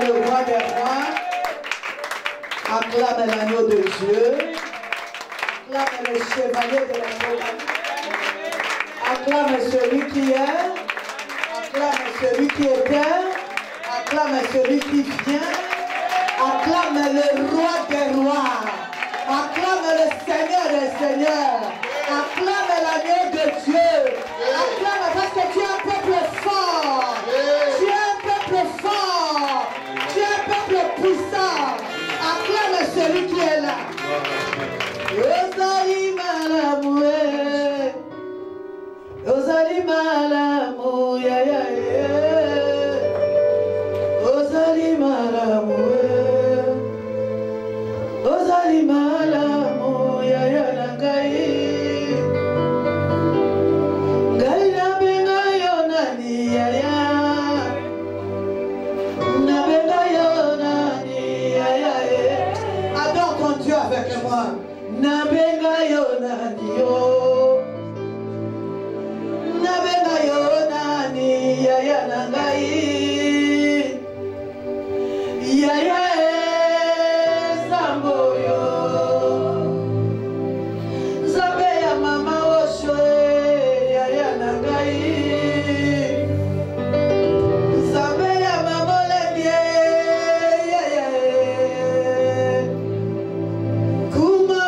le roi des rois. Acclame l'agneau de Dieu. Acclame le chevalier de la compagnie. Acclame celui qui est. Acclame celui qui était. Acclame celui qui vient. Acclame le roi des rois. Acclame le Seigneur des seigneurs. Acclame l'agneau de Dieu. Acclame parce que tu es un peuple fort. Tu es un peuple fort. Tu es un peuple puissant. Acclame celui qui est là. Ozali malamoué. Ozali malamoué. Ozali malamoué. Ozali malamoué. Ngai na benga yo nani yaya. Na benga yo nani yaya. Adore ton Dieu avec moi. Na benga yo nani yo. Na benga yo nani yaya na ngai. Yaya sambo yo. Zabe ya mama osho yaya na ngai. Zabe ya mama lendie yaya. Kuma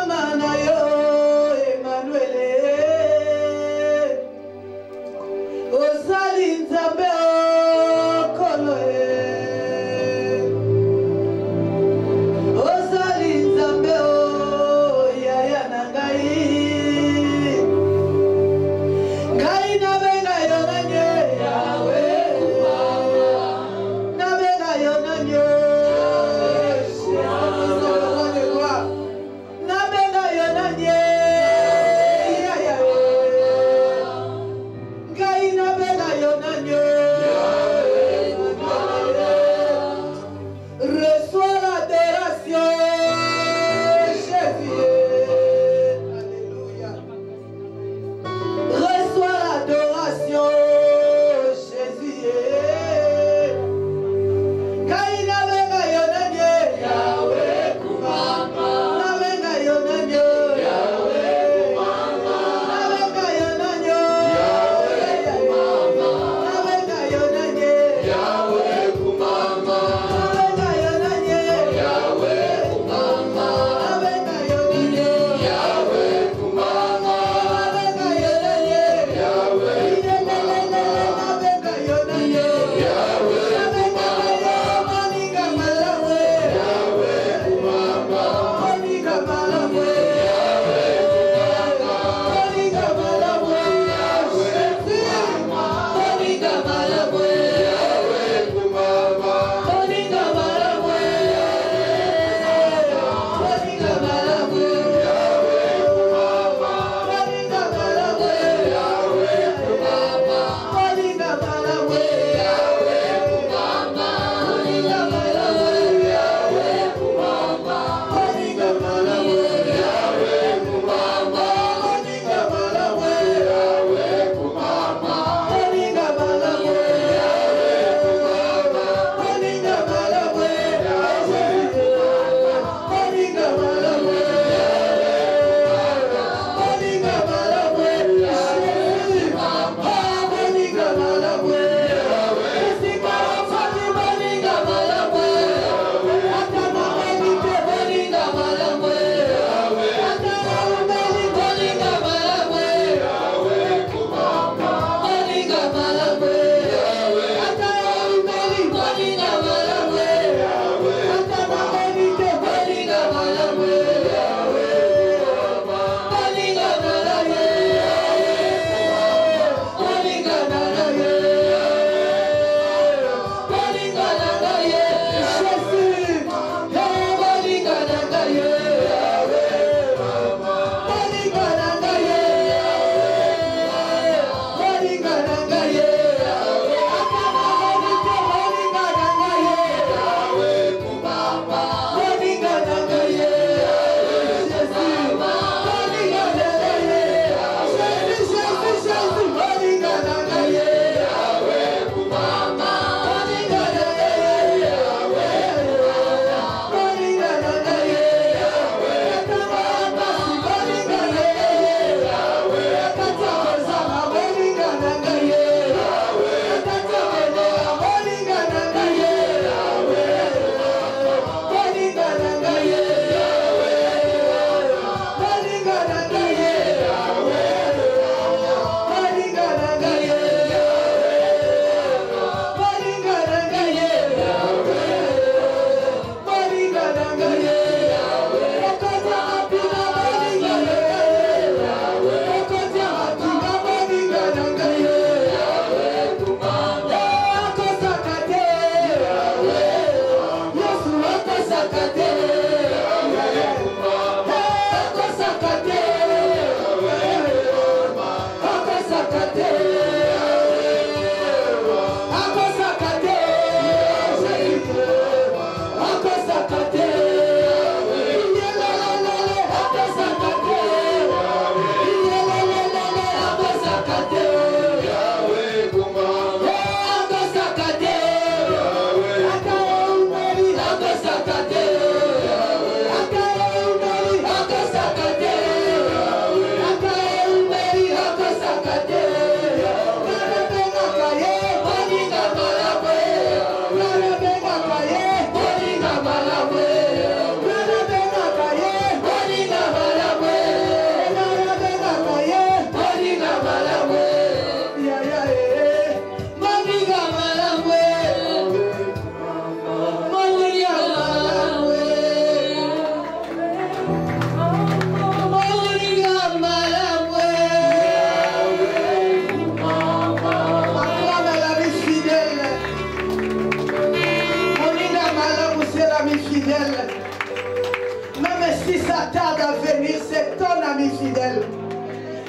s'attarde à venir, c'est ton ami fidèle.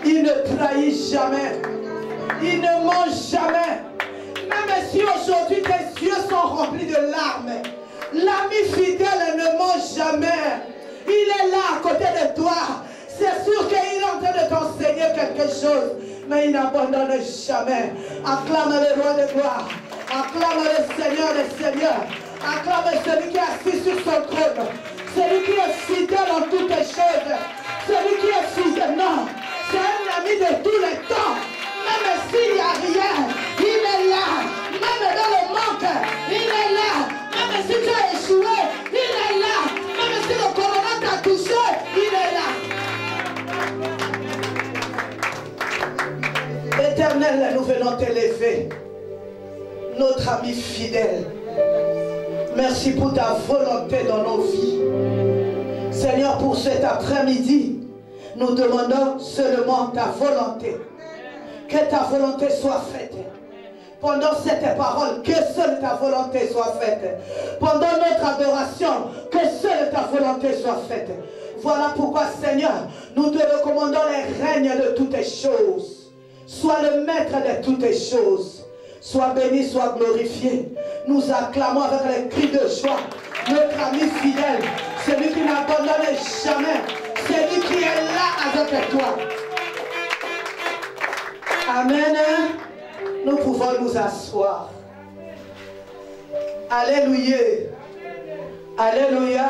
Il ne trahit jamais. Il ne ment jamais. Même si aujourd'hui tes yeux sont remplis de larmes, l'ami fidèle ne ment jamais. Il est là à côté de toi. C'est sûr qu'il est en train de t'enseigner quelque chose, mais il n'abandonne jamais. Acclame le roi de gloire. Acclame le Seigneur des seigneurs. Acclame celui qui est assis sur son trône. Celui qui est fidèle en toutes les choses. Celui qui est fidèle, non. C'est un ami de tous les temps. Même s'il n'y a rien, il est là. Même dans le manque, il est là. Même si tu as échoué, il est là. Même si le corona t'a touché, il est là. Éternel, nous venons t'élever. Notre ami fidèle. Merci pour ta volonté dans nos vies. Seigneur, pour cet après-midi, nous demandons seulement ta volonté. Que ta volonté soit faite. Pendant cette parole, que seule ta volonté soit faite. Pendant notre adoration, que seule ta volonté soit faite. Voilà pourquoi, Seigneur, nous te recommandons les règnes de toutes les choses. Sois le maître de toutes les choses. Sois béni, sois glorifié. Nous acclamons avec les cris de joie notre ami fidèle, celui qui n'abandonne jamais, celui qui est là avec toi. Amen. Nous pouvons nous asseoir. Alléluia. Alléluia.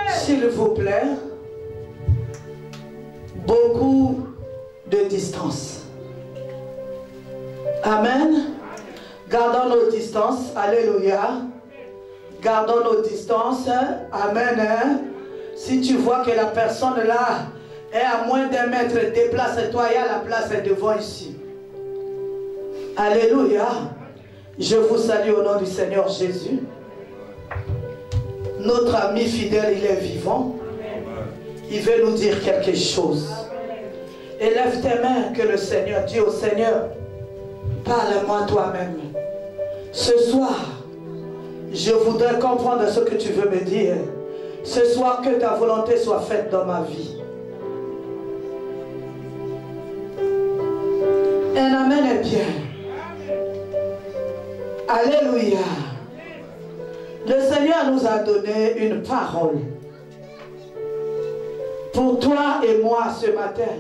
S'il vous plaît, beaucoup de distance. Amen. Gardons nos distances. Alléluia. Gardons nos distances. Amen. Si tu vois que la personne là est à moins d'un mètre, déplace-toi, il y a la place devant ici. Alléluia. Je vous salue au nom du Seigneur Jésus. Notre ami fidèle, il est vivant. Il veut nous dire quelque chose. Élève tes mains que le Seigneur, dis au Seigneur, parle-moi toi-même. Ce soir, je voudrais comprendre ce que tu veux me dire. Ce soir, que ta volonté soit faite dans ma vie. Un amen est bien. Alléluia. Le Seigneur nous a donné une parole. Pour toi et moi ce matin.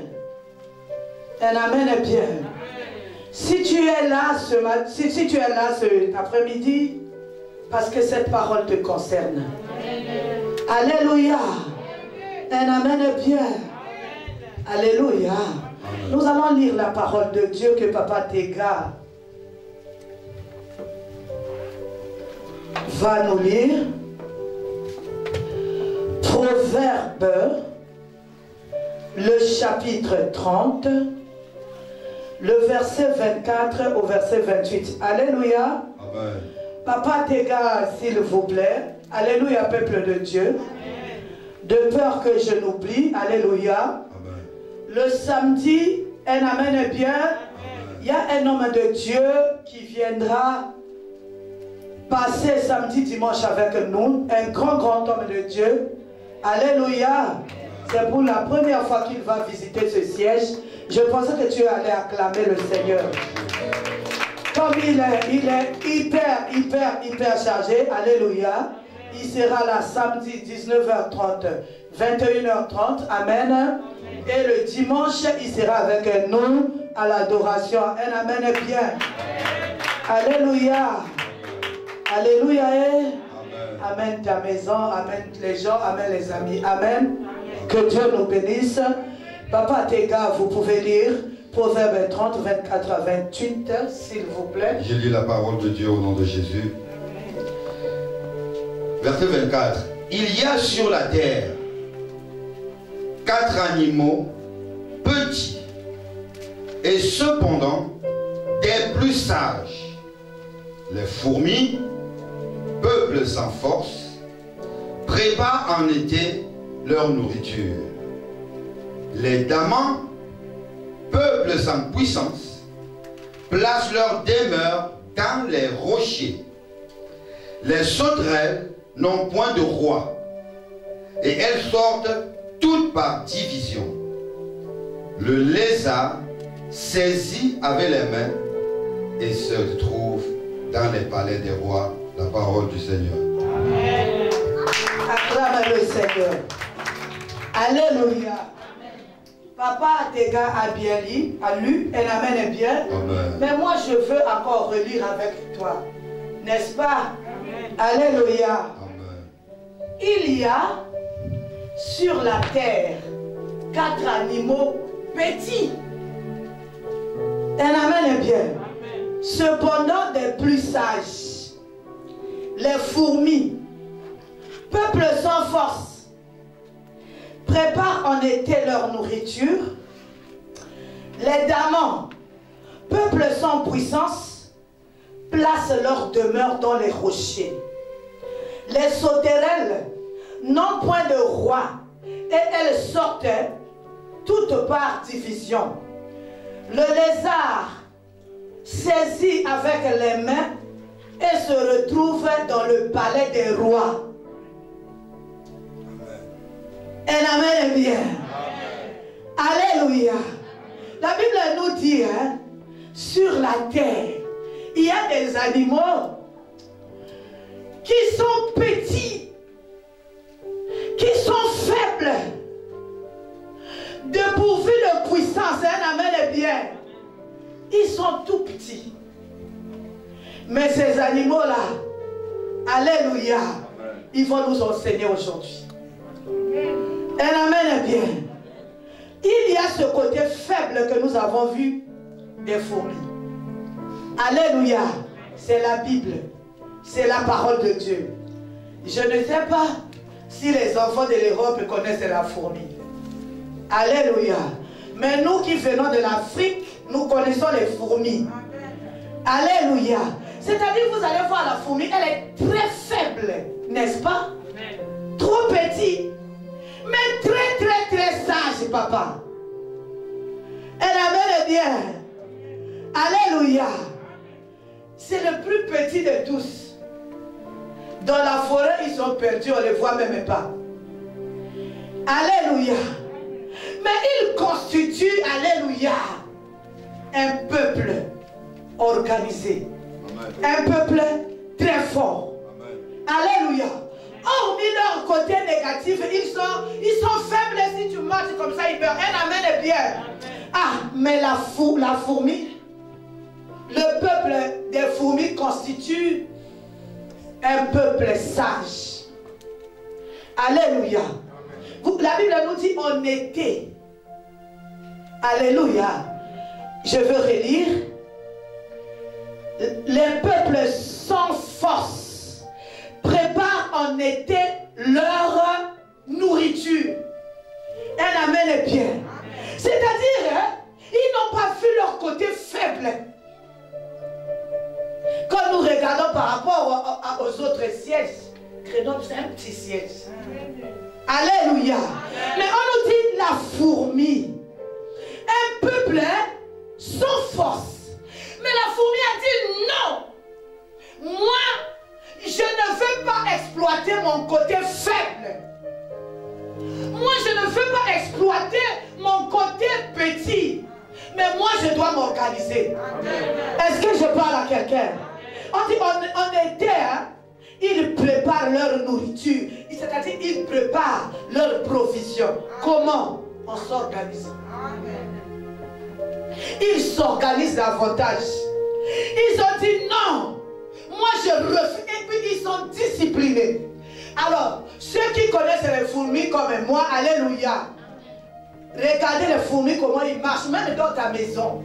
Un amen est bien. Si tu es là si tu es là cet après-midi, parce que cette parole te concerne. Alléluia. Un amen est bien. Alléluia. Nous allons lire la parole de Dieu que Papa Tega va nous lire. Proverbe, le chapitre 30, le verset 24 au verset 28. Alléluia. Amen. Papa Tega, s'il vous plaît. Alléluia, peuple de Dieu. Amen. De peur que je n'oublie. Alléluia. Amen. Le samedi, un amen est bien. Amen. Il y a un homme de Dieu qui viendra passer samedi, dimanche avec nous. Un grand homme de Dieu. Alléluia. C'est pour la première fois qu'il va visiter ce siège. Je pensais que tu allais acclamer le Seigneur. Comme il est hyper chargé, alléluia, il sera là samedi 19h30, 21h30, amen. Et le dimanche, il sera avec nous à l'adoration. Un amen est bien. Alléluia. Alléluia. Amen ta maison, amen les gens, amen les amis, amen. Que Dieu nous bénisse. Papa Tega, vous pouvez lire Proverbe 30, 24 à 28, s'il vous plaît. Je lis la parole de Dieu au nom de Jésus. Verset 24. Il y a sur la terre 4 animaux petits et cependant des plus sages. Les fourmis, peuple sans force, préparent en été leur nourriture. Les damans, peuple sans puissance, placent leur demeure dans les rochers. Les sauterelles n'ont point de roi. et elles sortent toutes par division. Le lézard saisit avec les mains et se trouve dans les palais des rois. La parole du Seigneur. Amen. Acclame le Seigneur. Alléluia. Papa Tega a bien lu, elle amène bien. Amen. Mais moi je veux encore relire avec toi. N'est-ce pas? Amen. Alléluia. Amen. Il y a sur la terre 4 animaux petits. Elle amène bien. Amen. Cependant des plus sages. Les fourmis, peuple sans force, préparent en été leur nourriture. Les damans, peuple sans puissance, placent leur demeure dans les rochers. Les sauterelles n'ont point de roi et elles sortent toutes par division. Le lézard saisit avec les mains et se retrouve dans le palais des rois. Elle amène bien. Alléluia. La Bible nous dit, hein, sur la terre, il y a des animaux qui sont petits, qui sont faibles, dépourvus de puissance. Elle amène bien. Ils sont tout petits. Mais ces animaux-là, alléluia, ils vont nous enseigner aujourd'hui. Elle amène bien. Il y a ce côté faible que nous avons vu des fourmis. Alléluia, c'est la Bible, c'est la parole de Dieu. Je ne sais pas si les enfants de l'Europe connaissent la fourmi. Alléluia. Mais nous qui venons de l'Afrique, nous connaissons les fourmis. Alléluia. C'est-à-dire, vous allez voir la fourmi, elle est très faible, n'est-ce pas? Trop petite, mais très sage, papa. Elle amène bien. Alléluia. C'est le plus petit de tous. Dans la forêt, ils sont perdus, on ne les voit même pas. Alléluia. Mais ils constituent, alléluia, un peuple organisé. Un peuple très fort. Alléluia. Hormis leur côté négatif, ils sont faibles. Si tu marches comme ça, ils meurent. Elle amène bien. Ah, mais la fourmi, le peuple des fourmis constitue un peuple sage. Alléluia. La Bible nous dit en été. Alléluia. Je veux relire. Les peuples sans force préparent en été leur nourriture. Elle amène bien. C'est-à-dire, ils n'ont pas vu leur côté faible. Quand nous regardons par rapport aux autres sièges, Grenoble c'est un petit siège. Alléluia. Mais on nous dit la fourmi. Un peuple sans force. Mais la fourmi a dit non. Moi, je ne veux pas exploiter mon côté faible. Moi, je ne veux pas exploiter mon côté petit. Mais moi, je dois m'organiser. Est-ce que je parle à quelqu'un? On dit en été, hein, ils préparent leur nourriture. C'est-à-dire, ils préparent leur provision. Comment? On s'organise. Ils s'organisent davantage. Ils ont dit non. Moi je refuse. Et puis ils sont disciplinés. Alors, ceux qui connaissent les fourmis comme moi, alléluia. Regardez les fourmis comment ils marchent, même dans ta maison.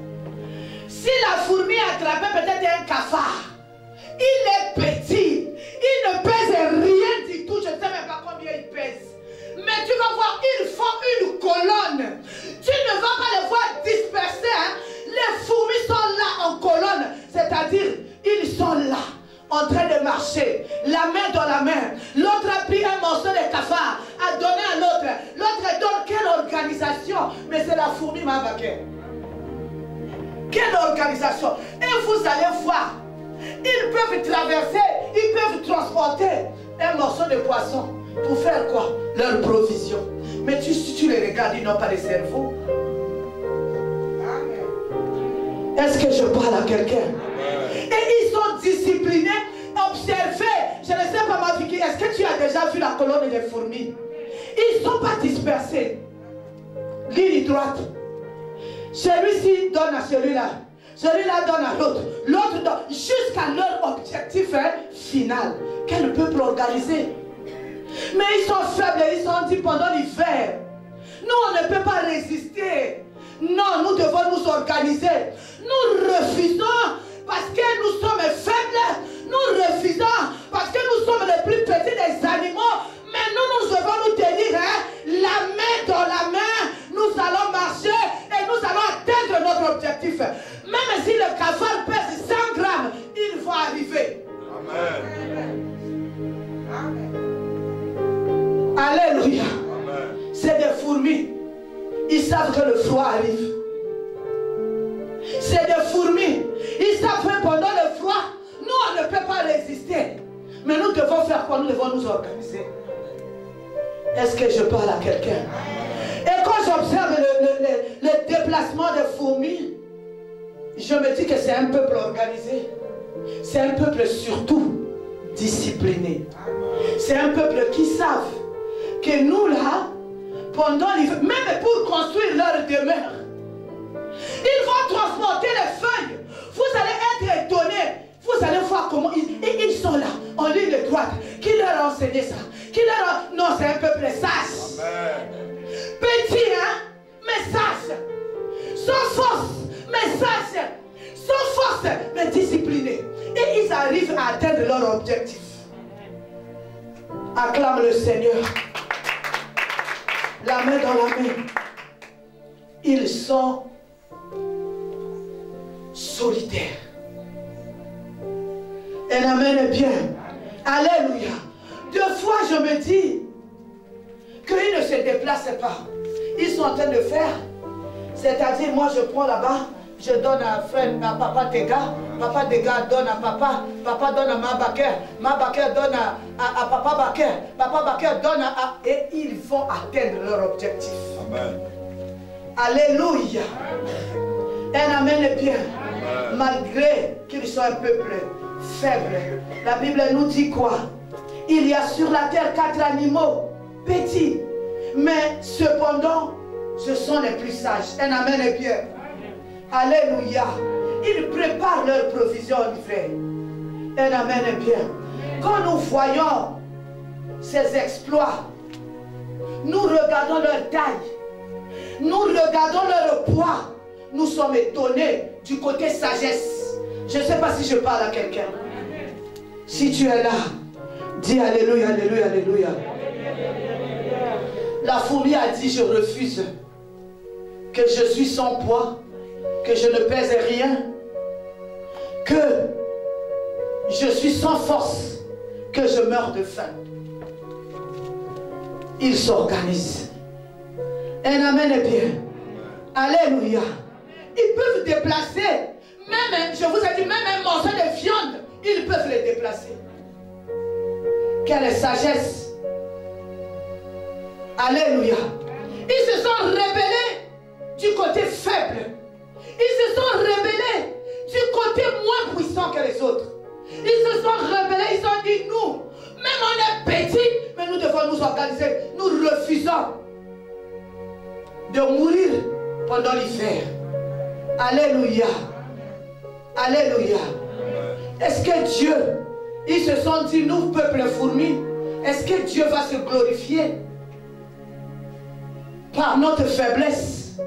Si la fourmi attrapait peut-être un cafard, il est petit. Il ne pèse rien du tout. Je ne sais même pas combien il pèse. Mais tu vas voir, ils font une colonne. Tu ne vas pas les voir disperser. Hein? Les fourmis sont là en colonne. C'est-à-dire, ils sont là, en train de marcher, la main dans la main. L'autre a pris un morceau de cafard, a donné à l'autre. L'autre donne quelle organisation? Mais c'est la fourmi Mavaké. Quelle organisation? Et vous allez voir, ils peuvent traverser, ils peuvent transporter un morceau de poisson. Pour faire quoi? Leur provision. Mais si tu les regardes, ils n'ont pas de cerveau. Est-ce que je parle à quelqu'un? Et ils sont disciplinés. Observez. Je ne sais pas ma fille. Est-ce que tu as déjà vu la colonne des fourmis? Ils ne sont pas dispersés. Ligne droite. Celui-ci donne à celui-là. Celui-là donne à l'autre. L'autre donne. Jusqu'à leur objectif final. Quel peuple organisé. Mais ils sont faibles. Ils sont dit pendant l'hiver. Nous, on ne peut pas résister. Non, nous devons nous organiser. Nous refusons parce que nous sommes faibles. Nous refusons parce que nous sommes les plus petits des animaux. Mais nous devons nous tenir la main dans la main. Nous allons marcher et nous allons atteindre notre objectif. Même si le cafard pèse 100 grammes, il va arriver. Amen. Alléluia. C'est des fourmis. Ils savent que le froid arrive. C'est des fourmis. Ils savent que pendant le froid, nous on ne peut pas résister. Mais nous devons faire quoi? Nous devons nous organiser. Est-ce que je parle à quelqu'un? Et quand j'observe le déplacement des fourmis, je me dis que c'est un peuple organisé. C'est un peuple surtout discipliné. C'est un peuple qui savent que nous là, pendant l'hiver, même pour construire leur demeure, ils vont transporter les feuilles. Vous allez être étonnés. Vous allez voir comment ils sont là, en ligne droite. Qui leur a enseigné ça? Qui leur a... Non, c'est un peuple sage. Amen. Petit, hein, mais sage. Sans force, mais sage. Sans force, mais discipliné. Et ils arrivent à atteindre leur objectif. Acclame le Seigneur. La main dans la main. Ils sont solidaires. Un amen est bien. Alléluia. Deux fois je me dis qu'ils ne se déplacent pas. Ils sont en train de faire. C'est-à-dire moi je prends là-bas, je donne à frère, à papa Tega. Papa Tega donne à papa. Papa donne à ma Baker. Ma Baker donne à papa Baker. Papa Baker donne à... Et ils vont atteindre leur objectif. Amen. Alléluia. Un amen est bien. Amen. Malgré qu'ils soient un peuple faible. La Bible nous dit quoi? Il y a sur la terre 4 animaux petits, mais cependant ce sont les plus sages. Un amen est bien. Alléluia. Ils préparent leur provision en hiver. Un amen est bien. Quand nous voyons ces exploits, nous regardons leur taille, nous regardons leur poids, nous sommes étonnés du côté sagesse. Je ne sais pas si je parle à quelqu'un. Si tu es là, dis alléluia, alléluia, alléluia. La fourmi a dit, je refuse, que je suis sans poids, que je ne pèse rien, que je suis sans force, que je meurs de faim. Ils s'organisent. Un amen est bien. Alléluia. Ils peuvent déplacer, même, je vous ai dit, même un morceau de viande, ils peuvent les déplacer. Quelle sagesse. Alléluia. Ils se sont rebellés du côté faible. Ils se sont rebellés du côté moins puissant que les autres. Ils se sont rebellés, ils ont dit nous, même on est petits, mais nous devons nous organiser. Nous refusons de mourir pendant l'hiver. Alléluia. Alléluia. Est-ce que Dieu, ils se sont dit, nous, peuple fourmi, est-ce que Dieu va se glorifier par notre faiblesse?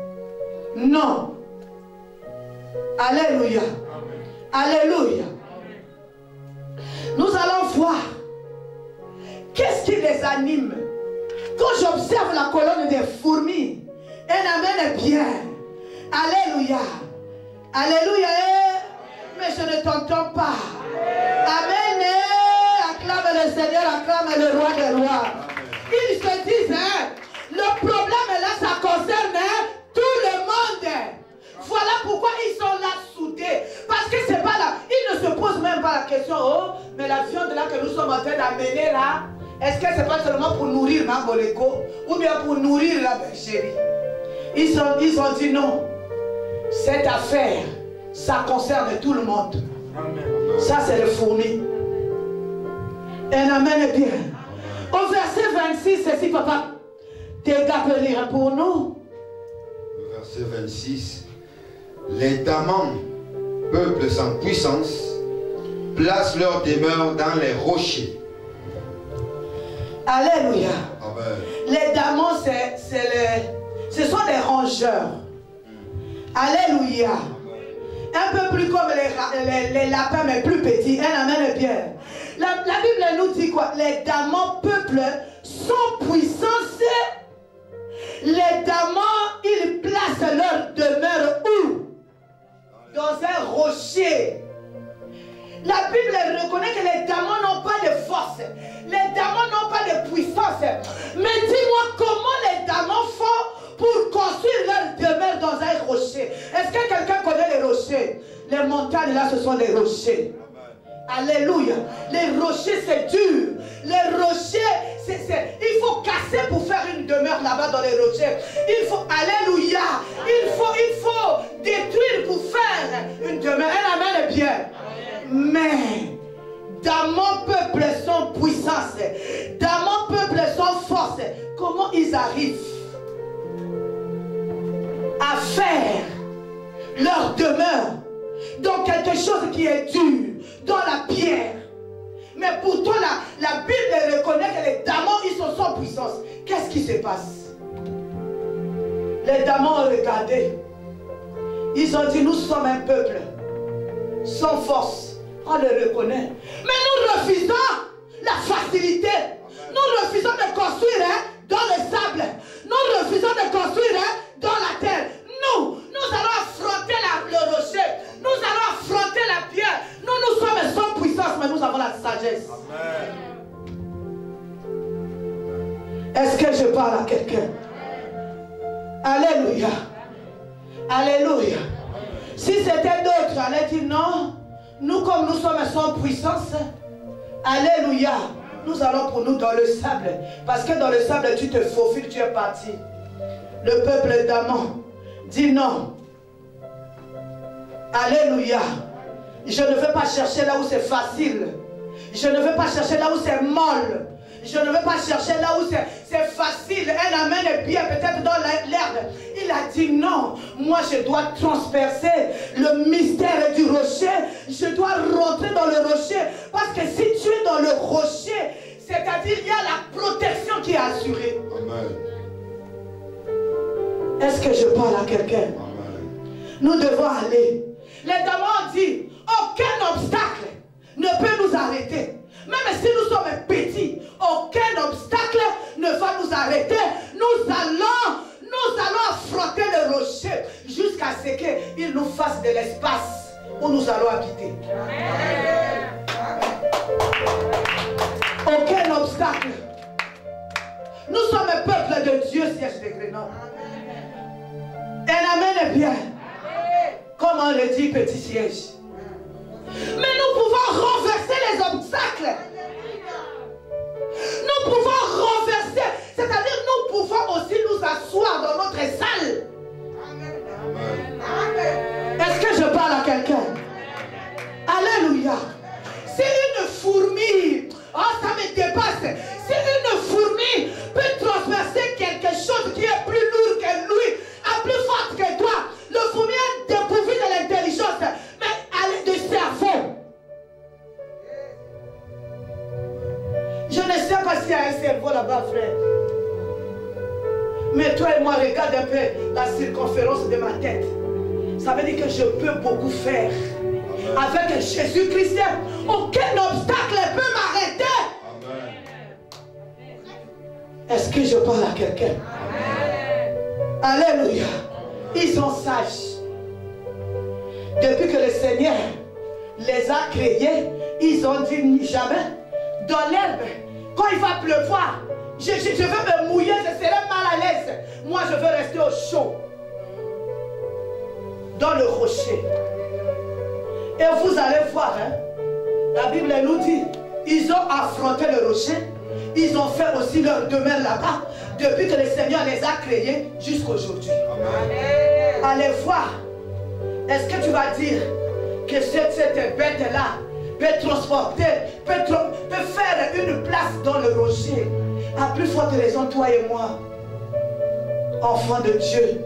Non. Alléluia. Alléluia. Nous allons voir qu'est-ce qui les anime. Quand j'observe la colonne des fourmis, un amen est bien. Alléluia. Alléluia. Mais je ne t'entends pas. Amen. Acclame le Seigneur, acclame le roi des rois. Ils se disent, le problème là, ça concerne tout le monde. Voilà pourquoi ils sont là soudés. Parce que c'est pas là. Ils ne se posent même pas la question, oh, mais la viande là que nous sommes en train d'amener là, Est-ce que ce n'est pas seulement pour nourrir Mangoleko ou bien pour nourrir la bergerie? Ils ont dit non. Cette affaire, ça concerne tout le monde. Amen. Ça, c'est les fourmis. Un amen est bien. Au verset 26, c'est si papa, tu es lire pour nous. Le verset 26. Les Damans, peuple sans puissance, placent leur demeure dans les rochers. Alléluia. Amen. Les Damans, ce sont des rongeurs. Alléluia. Un peu plus comme les lapins, mais plus petits. Un amen est bien. La Bible nous dit quoi? Les Damans, peuple sans puissance. Les Damans, ils placent leur demeure où? Dans un rocher. La Bible reconnaît que les Damans n'ont pas de force. Les Damans n'ont pas de puissance. Mais dis-moi comment les Damans font pour construire leur demeure dans un rocher. Est-ce que quelqu'un connaît les rochers? Les montagnes là, ce sont des rochers. Alléluia. Les rochers, c'est dur. Les rochers, il faut casser pour faire une demeure là-bas dans les rochers. Il faut, alléluia. Il faut détruire pour faire une demeure. Un amen est bien. Mais dans mon peuple sans puissance, dans mon peuple sans force, comment ils arrivent à faire leur demeure dans quelque chose qui est dur, dans la pierre? Mais pourtant la Bible reconnaît que les Damans, ils sont sans puissance. Qu'est-ce qui se passe? Les Damans ont regardé. Ils ont dit, nous sommes un peuple sans force. On le reconnaît. Mais nous refusons la facilité. Nous refusons de construire dans le sable. Nous refusons de construire dans la terre. Nous allons affronter le rocher. Nous allons affronter la pierre. Nous sommes sans puissance, mais nous avons la sagesse. Amen. Est-ce que je parle à quelqu'un? Alléluia. Alléluia. Si c'était d'autres, j'allais dire non. Nous, comme nous sommes sans puissance, alléluia, nous allons pour nous dans le sable. Parce que dans le sable, tu te faufiles, tu es parti. Le peuple d'Aman dit non. Alléluia. Je ne veux pas chercher là où c'est facile. Je ne veux pas chercher là où c'est molle. Je ne veux pas chercher là où c'est facile. Un amen est bien, peut-être dans l'herbe. Il a dit non. Moi, je dois transpercer le mystère du rocher. Je dois rentrer dans le rocher. Parce que si tu es dans le rocher, c'est-à-dire il y a la protection qui est assurée. Amen. Est-ce que je parle à quelqu'un? Nous devons aller. Les Damans ont dit, aucun obstacle ne peut nous arrêter. Même si nous sommes petits, aucun obstacle ne va nous arrêter. Nous allons affronter le rocher jusqu'à ce qu'il nous fasse de l'espace où nous allons habiter. Aucun obstacle. Nous sommes un peuple de Dieu, siège de Grenoble. Un amen est bien. Comme on le dit, petit siège. Mais nous pouvons renverser les obstacles. Nous pouvons renverser, c'est-à-dire nous pouvons aussi nous asseoir dans notre salle. Est-ce que je parle à quelqu'un? Alléluia. Si une fourmi, ça me dépasse. Si une fourmi peut transpercer quelque chose qui est plus lourd que lui, plus forte que toi, le fourmi est dépourvu de l'intelligence, mais du cerveau. Je ne sais pas s'il y a un cerveau là-bas, frère. Mais toi et moi, regarde un peu la circonférence de ma tête. Ça veut dire que je peux beaucoup faire. Avec Jésus-Christ, aucun obstacle ne peut m'arrêter. Est-ce que je parle à quelqu'un? Alléluia. Ils sont sages. Depuis que le Seigneur les a créés, ils ont dit jamais dans l'herbe. Quand il va pleuvoir, je veux me mouiller, je serai mal à l'aise. Moi, je veux rester au chaud. Dans le rocher. Et vous allez voir, la Bible nous dit, ils ont affronté le rocher Ils ont fait aussi leur demeure là-bas depuis que le Seigneur les a créés jusqu'à aujourd'hui. Allez voir. Est-ce que tu vas dire que cette bête-là peut transporter, peut faire une place dans le rocher? À plus forte raison, toi et moi, enfants de Dieu,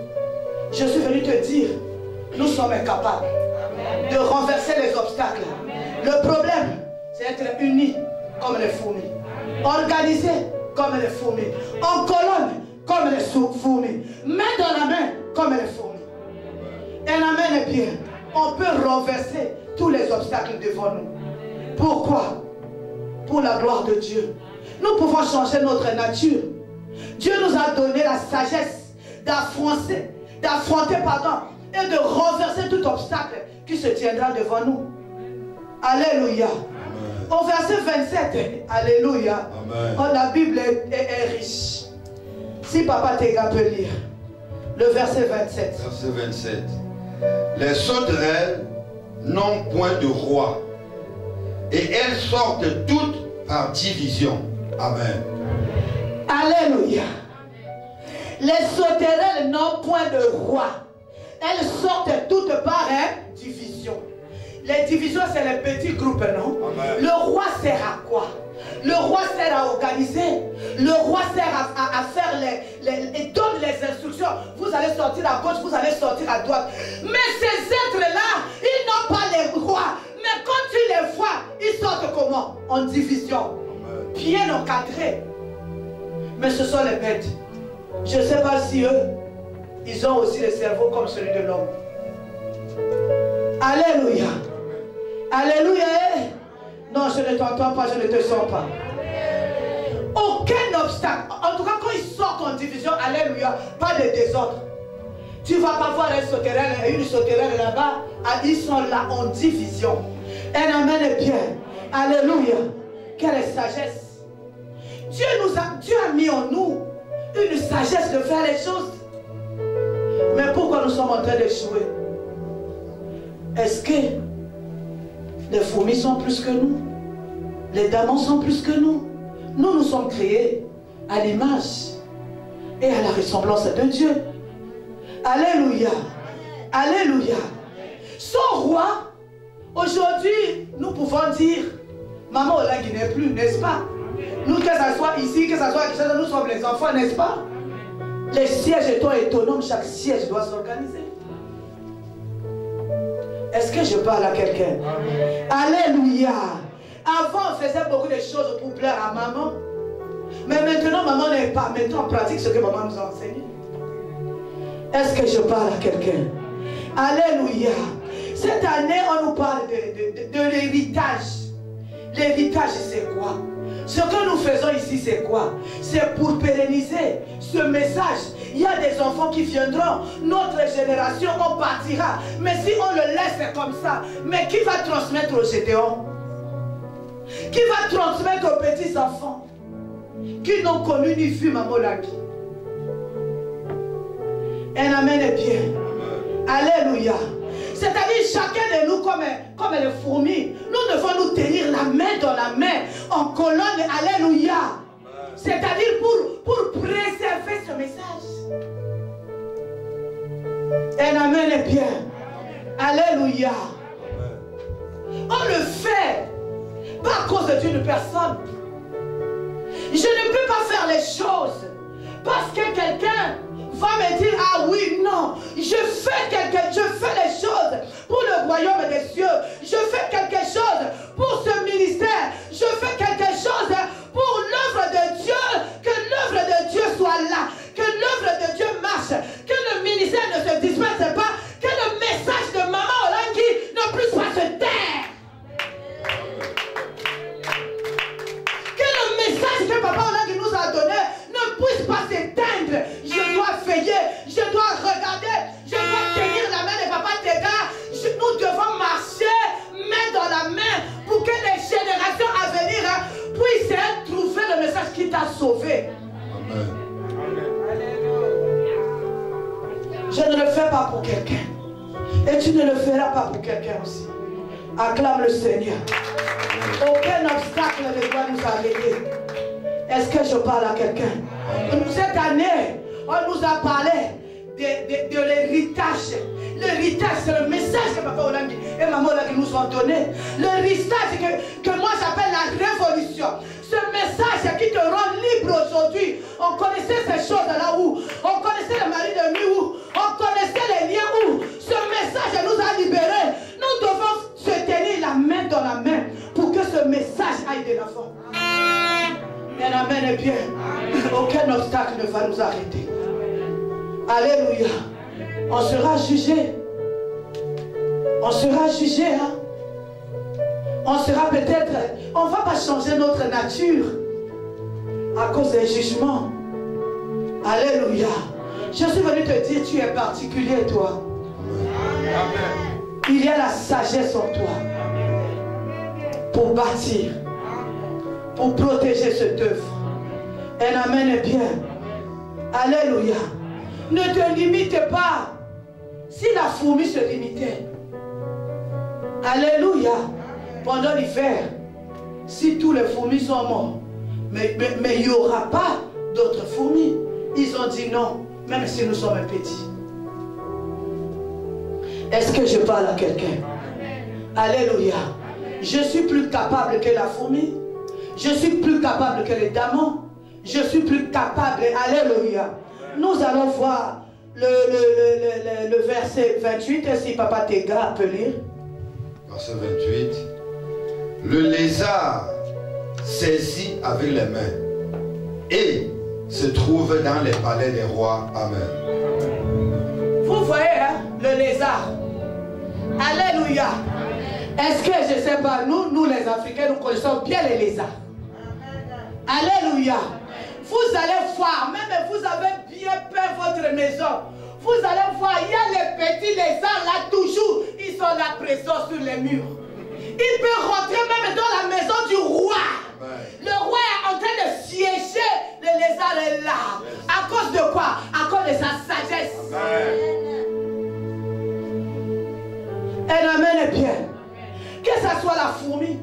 je suis venu te dire, nous sommes capables de renverser les obstacles. Le problème, c'est être unis comme les fourmis, organisés comme les fourmis, en colonne comme les fourmis, main dans la main comme les fourmis. Un amen est bien. On peut renverser tous les obstacles devant nous. Pourquoi? Pour la gloire de Dieu. Nous pouvons changer notre nature. Dieu nous a donné la sagesse d'affronter, et de renverser tout obstacle qui se tiendra devant nous. Alléluia. Au verset 27, alléluia. Oh, la Bible est riche. Si papa Tega peut lire le verset 27. Verset 27. Les sauterelles n'ont point de roi, et elles sortent toutes par division. Amen. Alléluia. Les sauterelles n'ont point de roi. Elles sortent toutes par division. Les divisions, c'est les petits groupes, non? Amen. Le roi sert à quoi? Le roi sert à organiser. Le roi sert à faire et donne les instructions. Vous allez sortir à gauche, vous allez sortir à droite. Mais ces êtres-là, ils n'ont pas les rois. Mais quand tu les vois, ils sortent comment? En division. Bien encadrés. Mais ce sont les bêtes. Je ne sais pas si eux, ils ont aussi le cerveau comme celui de l'homme. Alléluia. Alléluia. Non, je ne t'entends pas, je ne te sens pas. Aucun obstacle. En tout cas, quand ils sortent en division, alléluia, pas de désordre. Tu ne vas pas voir un sauterelle et une sauterelle là-bas. Ils sont là en division. Un amen est bien. Alléluia. Quelle sagesse. Dieu a mis en nous une sagesse de faire les choses. Mais pourquoi nous sommes en train d'échouer? Est-ce que les fourmis sont plus que nous? Les diamants sont plus que nous? Nous sommes créés à l'image et à la ressemblance de Dieu. Alléluia. Alléluia. Son roi, aujourd'hui, nous pouvons dire, maman Olangi n'est plus, n'est-ce pas? Nous, que ce soit ici, que ce soit quelque chose, nous sommes les enfants, n'est-ce pas? Les sièges étant autonomes, chaque siège doit s'organiser. Est-ce que je parle à quelqu'un? Alléluia. Avant, on faisait beaucoup de choses pour plaire à maman. Mais maintenant, maman n'est pas. Maintenant, on pratique ce que maman nous a enseigné. Est-ce que je parle à quelqu'un? Alléluia. Cette année, on nous parle de l'héritage. L'héritage, c'est quoi? Ce que nous faisons ici, c'est quoi? C'est pour pérenniser ce message. Il y a des enfants qui viendront. Notre génération, on partira. Mais si on le laisse comme ça, mais qui va transmettre aux Gédéons? Qui va transmettre aux petits enfants qui n'ont connu ni vu Maman Olangi? Un amen est bien. Alléluia. C'est-à-dire chacun de nous comme les fourmis, nous devons nous tenir la main dans la main en colonne. Alléluia. C'est-à-dire pour préserver ce message. Un amen est bien. Alléluia. On le fait pas à cause d'une personne. Je ne peux pas faire les choses parce que quelqu'un va me dire, ah oui, non, je fais les choses pour le royaume des cieux. Je fais quelque chose pour ce ministère. Je fais quelque chose pour l'œuvre de Dieu. Que l'œuvre de Dieu soit là. Que l'œuvre de Dieu marche. Que le ministère ne se disperse pas. Que le message de Maman Olangi ne puisse pas se taire. Que le message que Papa Olangi nous a donné ne puisse pas s'éteindre. Je dois veiller, je dois regarder, je dois tenir la main de Papa Tega. Nous devons marcher main dans la main pour que les générations à venir puissent trouver le message qui t'a sauvé. Amen. Je ne le fais pas pour quelqu'un. Et tu ne le feras pas pour quelqu'un aussi. Acclame le Seigneur. Aucun obstacle ne doit nous arrêter. Est-ce que je parle à quelqu'un? Cette année, on nous a parlé de l'héritage. L'héritage, c'est le message que Papa Olangi et Maman Olangi nous ont donné. L'héritage que moi j'appelle la révolution. Ce message qui te rend libre aujourd'hui. On connaissait ces choses-là où? On connaissait le mari de nuit où? On connaissait les liens où? Ce message nous a libérés. Nous devons se tenir la main dans la main pour que ce message aille de l'avant. Bien, amen et bien. Aucun obstacle ne va nous arrêter. Alléluia. On sera jugé. On sera jugé. Hein? On sera peut-être... On ne va pas changer notre nature à cause des jugements. Alléluia. Je suis venu te dire, tu es particulier, toi. Il y a la sagesse en toi pour bâtir, pour protéger cette œuvre. Un amen est bien. Alléluia. Ne te limite pas. Si la fourmi se limitait, alléluia, pendant l'hiver, si tous les fourmis sont morts, mais il n'y aura pas d'autres fourmis. Ils ont dit non, même si nous sommes petits. Est-ce que je parle à quelqu'un? Alléluia. Je suis plus capable que la fourmi. Je suis plus capable que les diamants. Je suis plus capable. Alléluia. Nous allons voir le verset 28. Si Papa Téga peut lire. Verset 28. Le lézard saisit avec les mains et se trouve dans les palais des rois. Amen. Vous voyez, hein, le lézard. Alléluia. Est-ce que, je ne sais pas, nous les Africains, nous connaissons bien les lézards. Alléluia. Vous allez voir, même vous avez bien peint votre maison. Vous allez voir, il y a les petits lézards là, toujours, ils sont là présents sur les murs. Ils peuvent rentrer même dans la maison du roi. Le roi est en train de siéger, le lézard est là. À cause de quoi? À cause de sa sagesse. Un amen est bien. Que ce soit la fourmi,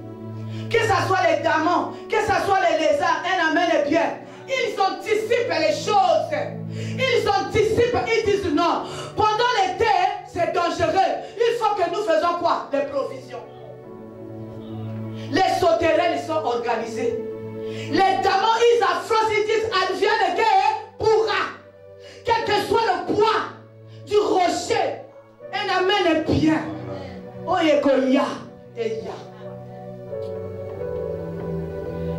que ce soit les diamants, que ce soit les lézards, un amen est bien. Ils anticipent les choses. Ils anticipent, ils disent non. Pendant l'été, c'est dangereux. Il faut que nous faisons quoi? Des provisions. Les sauterelles sont organisées. Les diamants, ils affrontent, ils disent advienne que pourra. Quel que soit le poids du rocher, un amen est bien. Oh, il y a.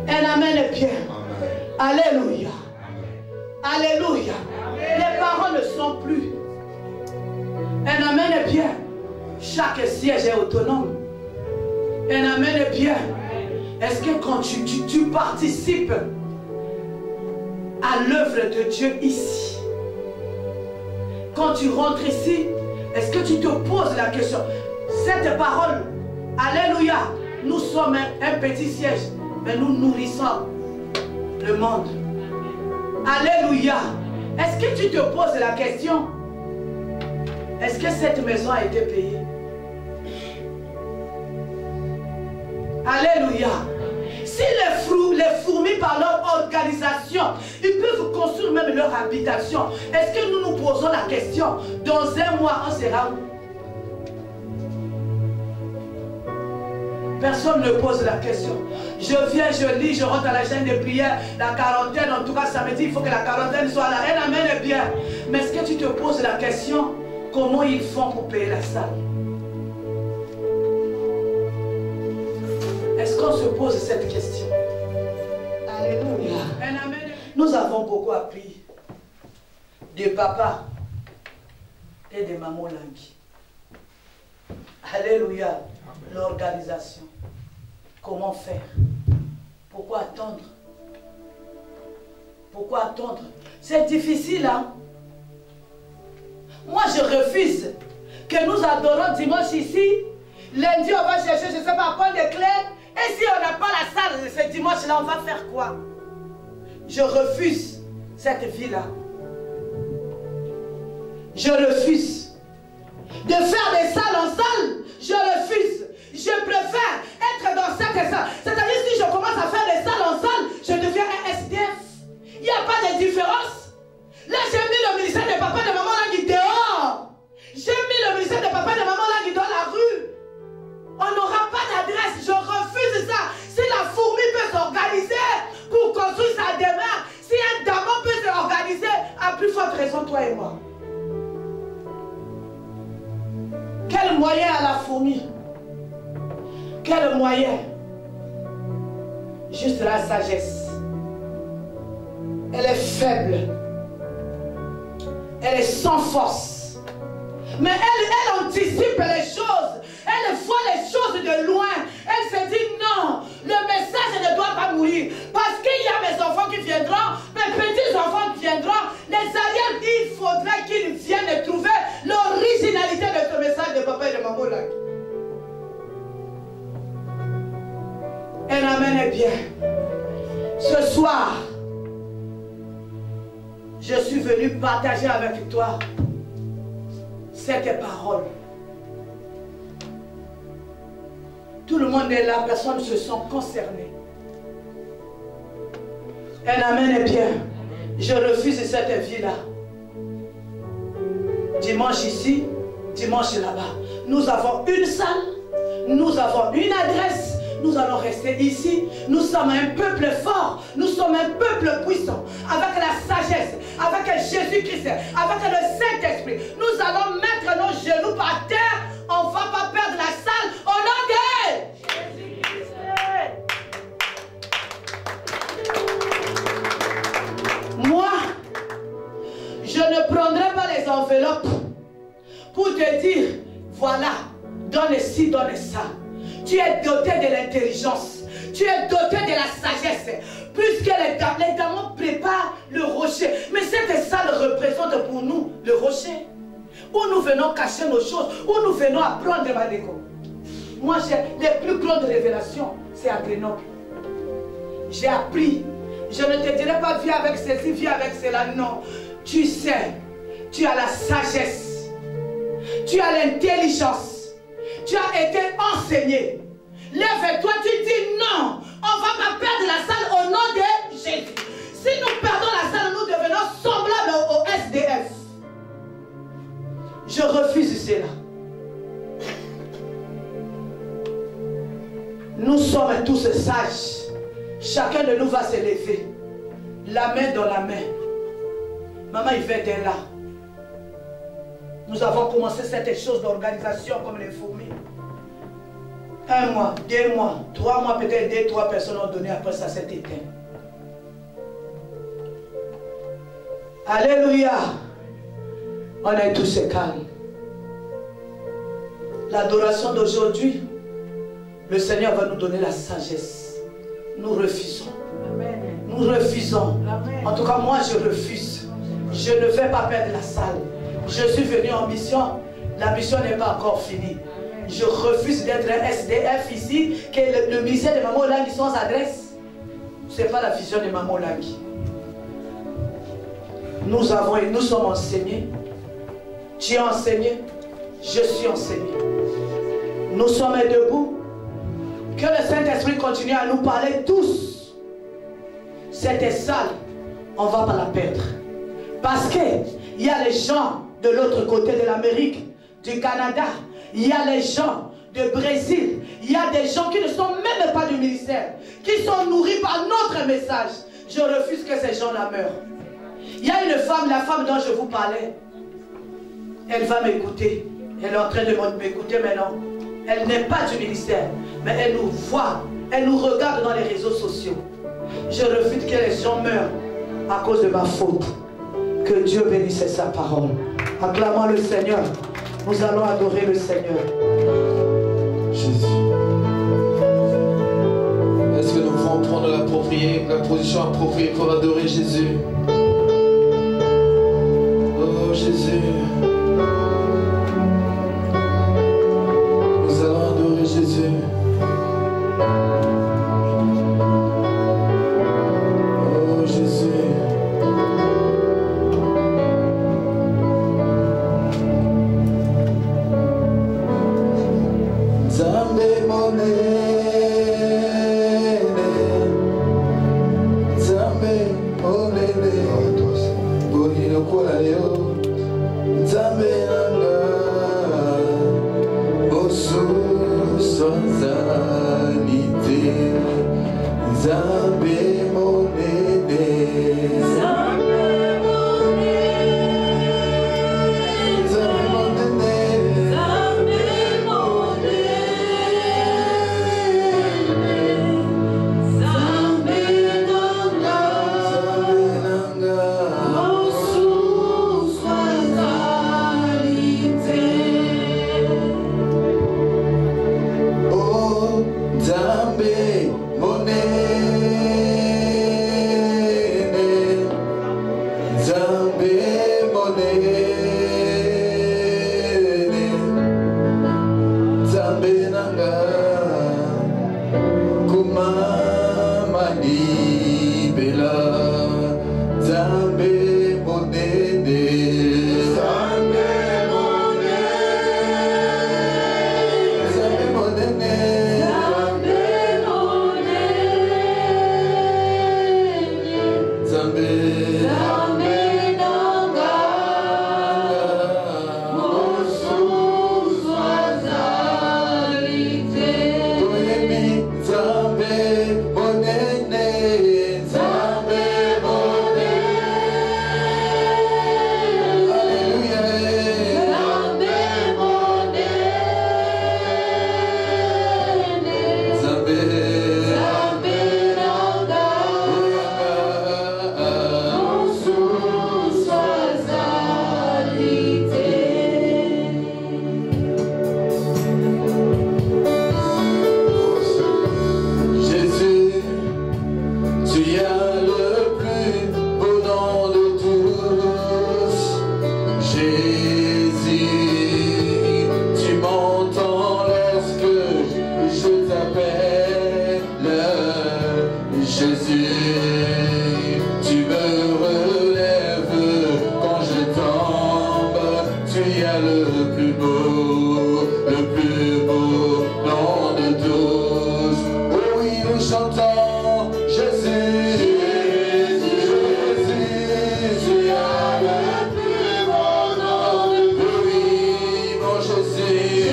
Un amen est bien. Alléluia. Alléluia. Les parents ne sont plus. Un amen est bien. Chaque siège est autonome. Un amen est bien. Est-ce que quand tu participes à l'œuvre de Dieu ici, quand tu rentres ici, est-ce que tu te poses la question? Cette parole, alléluia, nous sommes un petit siège, mais nous nourrissons le monde. Alléluia. Est-ce que tu te poses la question? Est-ce que cette maison a été payée? Alléluia. Si les fourmis par leur organisation, ils peuvent construire même leur habitation, est-ce que nous nous posons la question? Dans un mois, on sera où? Personne ne pose la question. Je viens, je lis, je rentre à la chaîne de prière, la quarantaine, en tout cas samedi, il faut que la quarantaine soit là. Un amen est bien. Mais est-ce que tu te poses la question? Comment ils font pour payer la salle? Est-ce qu'on se pose cette question? Alléluia. Un amen. Nous avons beaucoup appris de papa et de maman Langi. Alléluia. L'organisation. Comment faire? Pourquoi attendre? Pourquoi attendre? C'est difficile, hein? Moi, je refuse que nous adorons dimanche ici. Lundi, on va chercher, je ne sais pas, quoi de clés. Et si on n'a pas la salle ce dimanche-là, on va faire quoi? Je refuse cette vie-là. Je refuse de faire des salles en salle. Je refuse. Je préfère être dans cette salle. C'est-à-dire, si je commence à faire des salles en salle, je deviens un SDF. présent, toi et moi. Quel moyen à la fourmi? Quel moyen? Juste la sagesse. Elle est faible. Elle est sans force. Mais elle anticipe les choses. Elle voit les choses de loin. Elle se dit non, le message ne doit pas mourir. Parce qu'il y a mes enfants qui viendront, mes petits-enfants qui viendront. Les arrières, il faudrait qu'ils viennent trouver l'originalité de ce message de papa et de maman là. Un amen est bien. Ce soir, je suis venu partager avec toi cette parole. Tout le monde est là, personne ne se sent concerné. Un amen est bien. Je refuse cette vie-là. Dimanche ici, dimanche là-bas. Nous avons une salle, nous avons une adresse. Nous allons rester ici. Nous sommes un peuple fort. Nous sommes un peuple puissant. Avec la sagesse, avec Jésus-Christ, avec le Saint-Esprit. Nous allons mettre nos genoux par terre. On ne va pas perdre la salle au nom de Jésus-Christ. Moi, je ne prendrai pas les enveloppes pour te dire, voilà, donne ci, donne ça. Tu es doté de l'intelligence. Tu es doté de la sagesse. Puisque les diamants préparent le rocher. Mais cette salle représente pour nous le rocher. Où nous venons cacher nos choses. Où nous venons apprendre ma déco. Moi, j'ai les plus grandes révélations. C'est à Grenoble. J'ai appris. Je ne te dirai pas viens avec ceci, viens avec cela. Non. Tu sais. Tu as la sagesse. Tu as l'intelligence. Tu as été enseigné. Lève-toi, tu dis non. On ne va pas perdre la salle au nom de Jésus. Si nous perdons la salle, nous devenons semblables au SDF. Je refuse cela. Nous sommes tous sages. Chacun de nous va se lever. La main dans la main. Maman Yvette est là. Nous avons commencé cette chose d'organisation comme les fourmis. 1 mois, 2 mois, 3 mois, peut-être 2, 3 personnes ont donné, après ça s'est éteint. Alléluia. On est tous calmes. L'adoration d'aujourd'hui, le Seigneur va nous donner la sagesse. Nous refusons. Amen. Nous refusons. Amen. En tout cas, moi je refuse. Je ne vais pas perdre la salle. Je suis venu en mission. La mission n'est pas encore finie. Je refuse d'être un SDF ici, que le ministère de Maman Olangi sans adresse. Ce n'est pas la vision de Maman Olangi. Nous avons et nous sommes enseignés. Tu es enseigné, je suis enseigné. Nous sommes debout. Que le Saint-Esprit continue à nous parler tous. Cette salle, on ne va pas la perdre. Parce qu'il y a les gens de l'autre côté de l'Amérique, du Canada, il y a les gens du Brésil, il y a des gens qui ne sont même pas du ministère, qui sont nourris par notre message. Je refuse que ces gens-là meurent. Il y a une femme, la femme dont je vous parlais, elle va m'écouter. Elle est en train de m'écouter maintenant. Elle n'est pas du ministère, mais elle nous voit, elle nous regarde dans les réseaux sociaux. Je refuse que les gens meurent à cause de ma faute. Que Dieu bénisse sa parole. Acclamons le Seigneur. Nous allons adorer le Seigneur. Jésus. Est-ce que nous pouvons prendre la position appropriée pour adorer Jésus? Oh Jésus. Nous allons adorer Jésus. Oh Jésus. tu es le plus beau nom de tous. Oh oui, nous chantons Jésus, Jésus, tu as le plus beau nom de tous. Oui, mon Jésus,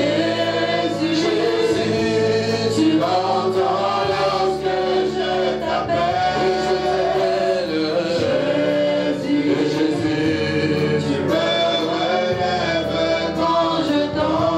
Jésus, tu m'entends lorsque je t'appelle. Jésus, tu me relèves quand je tombe.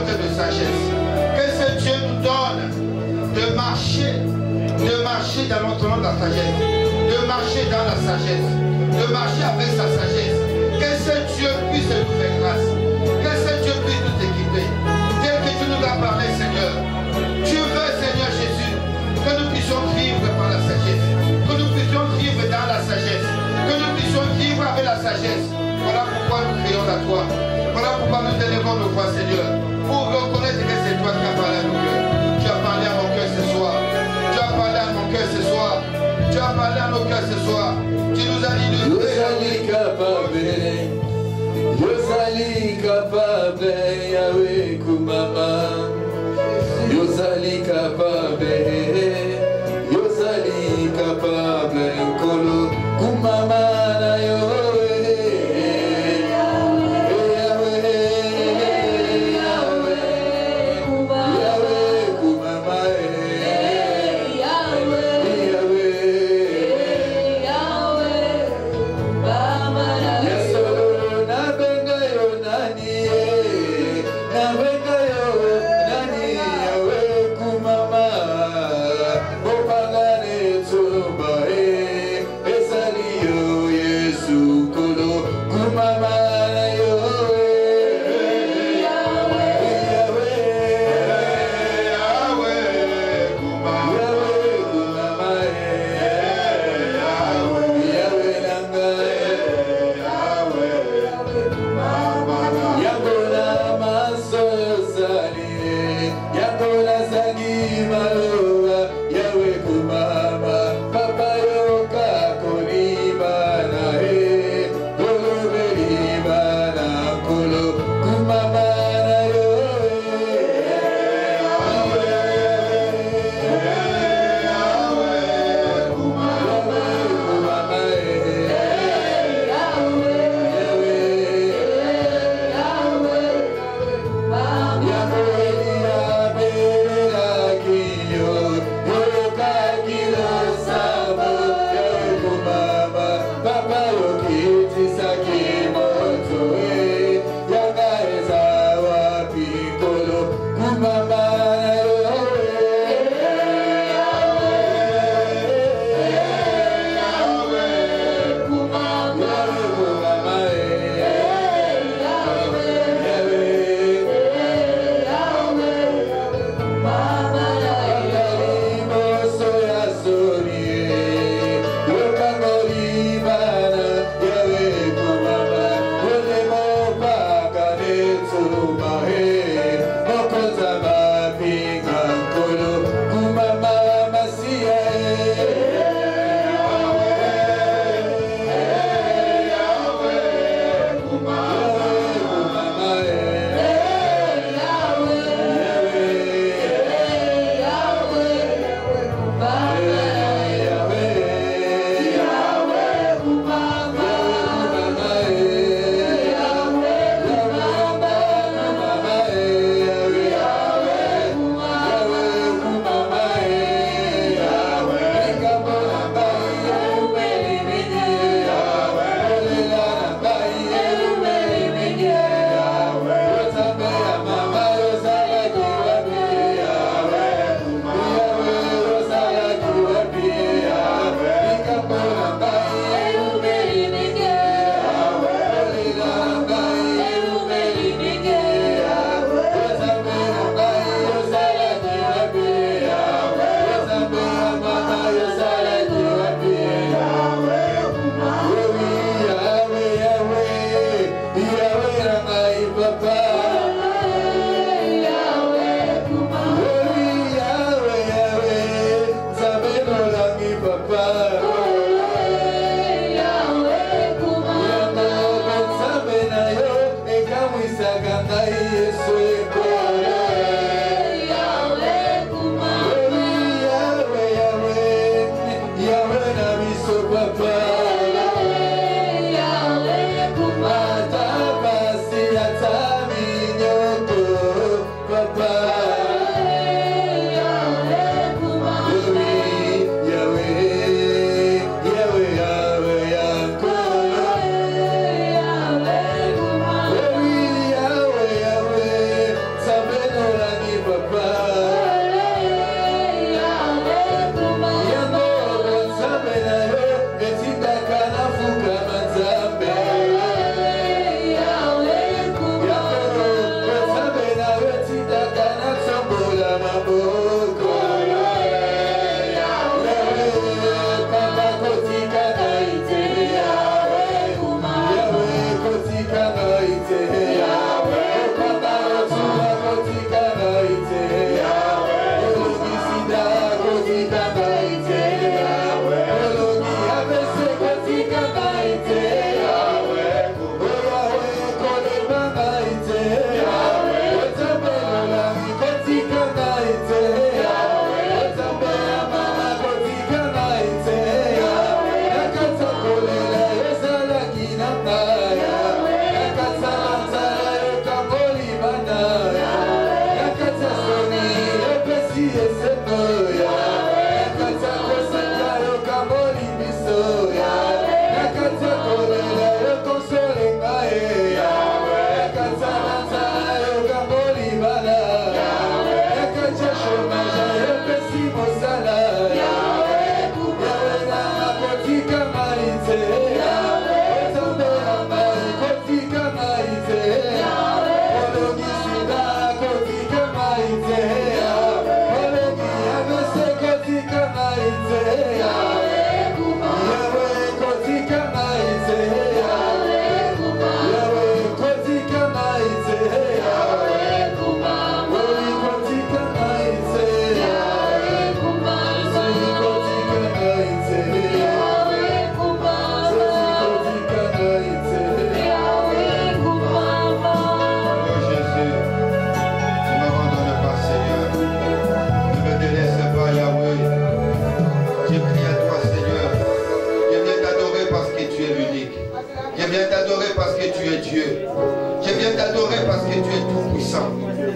porte de sagesse. Que ce Dieu nous donne de marcher dans l'entonnement de la sagesse, de marcher dans la sagesse, de marcher avec sa sagesse. Que ce Dieu puisse nous faire grâce. Que ce Dieu puisse nous équiper. Tel que tu nous as parlé, Seigneur. Tu veux, Seigneur Jésus, que nous puissions vivre par la sagesse. Que nous puissions vivre dans la sagesse. Que nous puissions vivre avec la sagesse. Voilà pourquoi nous crions à toi. Voilà pourquoi nous élevons nos voix, Seigneur. Pour reconnaître que c'est toi qui as parlé à nos cœurs. Tu as parlé à mon cœur ce soir. Tu as parlé à mon cœur ce soir. Tu as parlé à nos cœurs ce soir. Tu nous as dit de Yozali capable, Yahweh Kumama. Yozali capable, Nkolo Kumama na Yahweh. Yahweh Kumama. Yahweh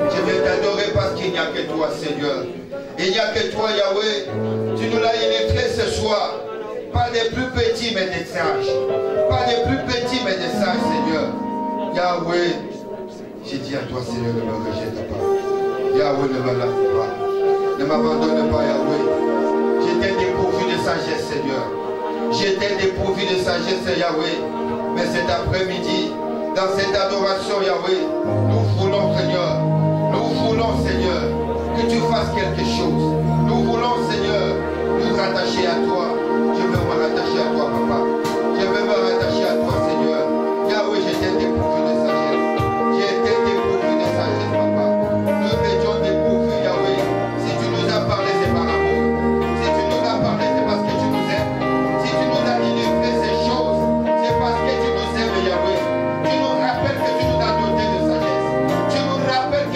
Je viens t'adorer parce qu'il n'y a que toi, Seigneur. Il n'y a que toi, Yahweh. Tu nous l'as illustré ce soir. Pas des plus petits, mais des sages. Pas des plus petits, mais des sages, Seigneur. Yahweh, j'ai dit à toi, Seigneur, ne me rejette pas. Yahweh, ne me lâche pas. Ne m'abandonne pas, Yahweh. J'étais dépourvu de sagesse, Seigneur. J'étais dépourvu de sagesse, Yahweh. Mais cet après-midi, dans cette adoration, Yahweh, nous voulons, Seigneur, que tu fasses quelque chose. Nous voulons, Seigneur, nous rattacher à toi. Je veux me rattacher à toi, Papa. Je veux me rattacher à toi, Seigneur. Yahweh, j'étais dépourvu de sagesse. J'étais dépourvu de sagesse, Papa. Nous étions dépourvus, Yahweh. Si tu nous as parlé, c'est par amour. Si tu nous as parlé, c'est parce que tu nous aimes. Si tu nous as illustré ces choses, c'est parce que tu nous aimes, Yahweh. Tu nous rappelles que tu nous as doté de sagesse. Tu nous rappelles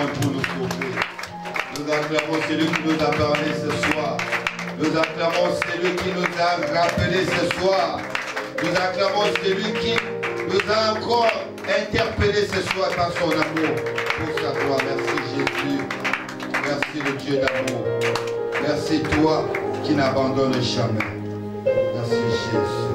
l'acclamons pour nous sauver. Nous acclamons celui qui nous a parlé ce soir. Nous acclamons celui qui nous a rappelé ce soir. Nous acclamons celui qui nous a encore interpellé ce soir par son amour. Pour sa gloire. Merci Jésus. Merci le Dieu d'amour. Merci toi qui n'abandonnes jamais. Merci Jésus.